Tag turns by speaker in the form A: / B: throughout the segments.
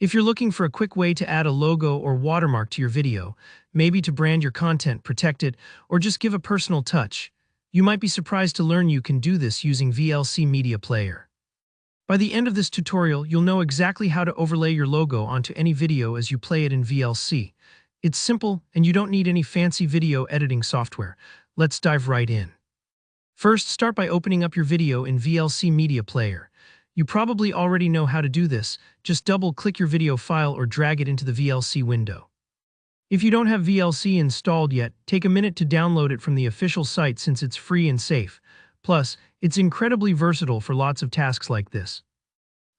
A: If you're looking for a quick way to add a logo or watermark to your video, maybe to brand your content, protect it, or just give a personal touch, you might be surprised to learn you can do this using VLC Media Player. By the end of this tutorial, you'll know exactly how to overlay your logo onto any video as you play it in VLC. It's simple, and you don't need any fancy video editing software. Let's dive right in. First, start by opening up your video in VLC Media Player. You probably already know how to do this. Just double-click your video file or drag it into the VLC window. If you don't have VLC installed yet, take a minute to download it from the official site since it's free and safe. Plus, it's incredibly versatile for lots of tasks like this.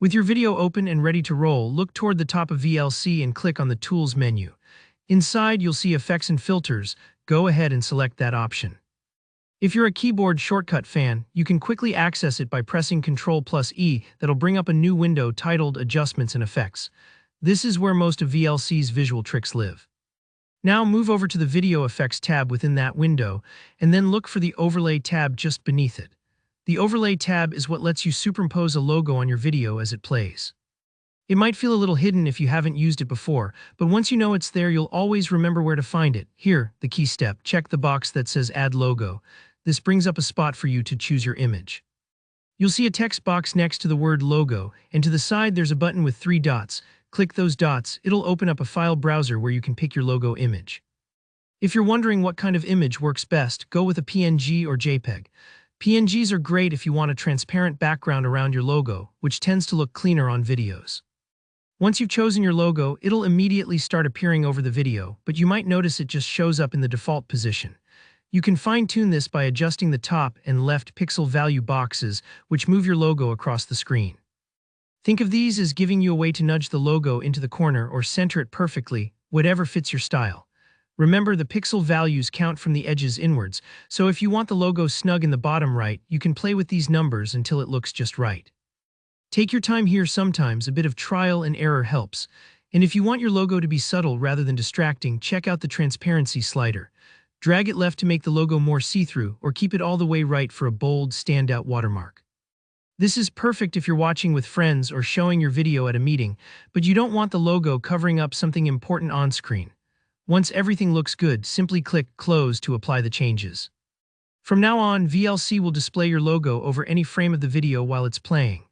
A: With your video open and ready to roll, look toward the top of VLC and click on the Tools menu. Inside, you'll see Effects and Filters. Go ahead and select that option. If you're a keyboard shortcut fan, you can quickly access it by pressing Ctrl+E. That'll bring up a new window titled Adjustments and Effects. This is where most of VLC's visual tricks live. Now move over to the Video Effects tab within that window, and then look for the Overlay tab just beneath it. The Overlay tab is what lets you superimpose a logo on your video as it plays. It might feel a little hidden if you haven't used it before, but once you know it's there, you'll always remember where to find it. Here, the key step, check the box that says Add Logo. This brings up a spot for you to choose your image. You'll see a text box next to the word Logo, and to the side there's a button with 3 dots. Click those dots, it'll open up a file browser where you can pick your logo image. If you're wondering what kind of image works best, go with a PNG or JPEG. PNGs are great if you want a transparent background around your logo, which tends to look cleaner on videos. Once you've chosen your logo, it'll immediately start appearing over the video, but you might notice it just shows up in the default position. You can fine-tune this by adjusting the top and left pixel value boxes, which move your logo across the screen. Think of these as giving you a way to nudge the logo into the corner or center it perfectly, whatever fits your style. Remember, the pixel values count from the edges inwards, so if you want the logo snug in the bottom right, you can play with these numbers until it looks just right. Take your time here. Sometimes a bit of trial and error helps. And if you want your logo to be subtle rather than distracting, check out the transparency slider. Drag it left to make the logo more see-through, or keep it all the way right for a bold, standout watermark. This is perfect if you're watching with friends or showing your video at a meeting, but you don't want the logo covering up something important on screen. Once everything looks good, simply click Close to apply the changes. From now on, VLC will display your logo over any frame of the video while it's playing.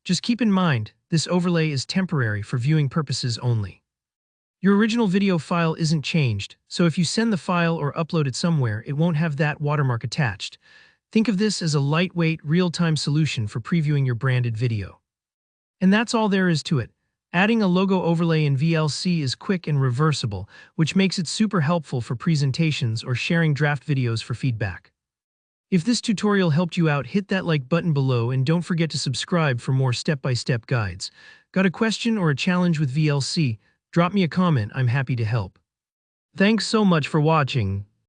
A: Just keep in mind, this overlay is temporary for viewing purposes only. Your original video file isn't changed, so if you send the file or upload it somewhere, it won't have that watermark attached. Think of this as a lightweight, real-time solution for previewing your branded video. And that's all there is to it. Adding a logo overlay in VLC is quick and reversible, which makes it super helpful for presentations or sharing draft videos for feedback. If this tutorial helped you out, hit that like button below and don't forget to subscribe for more step-by-step guides. Got a question or a challenge with VLC? Drop me a comment, I'm happy to help. Thanks so much for watching.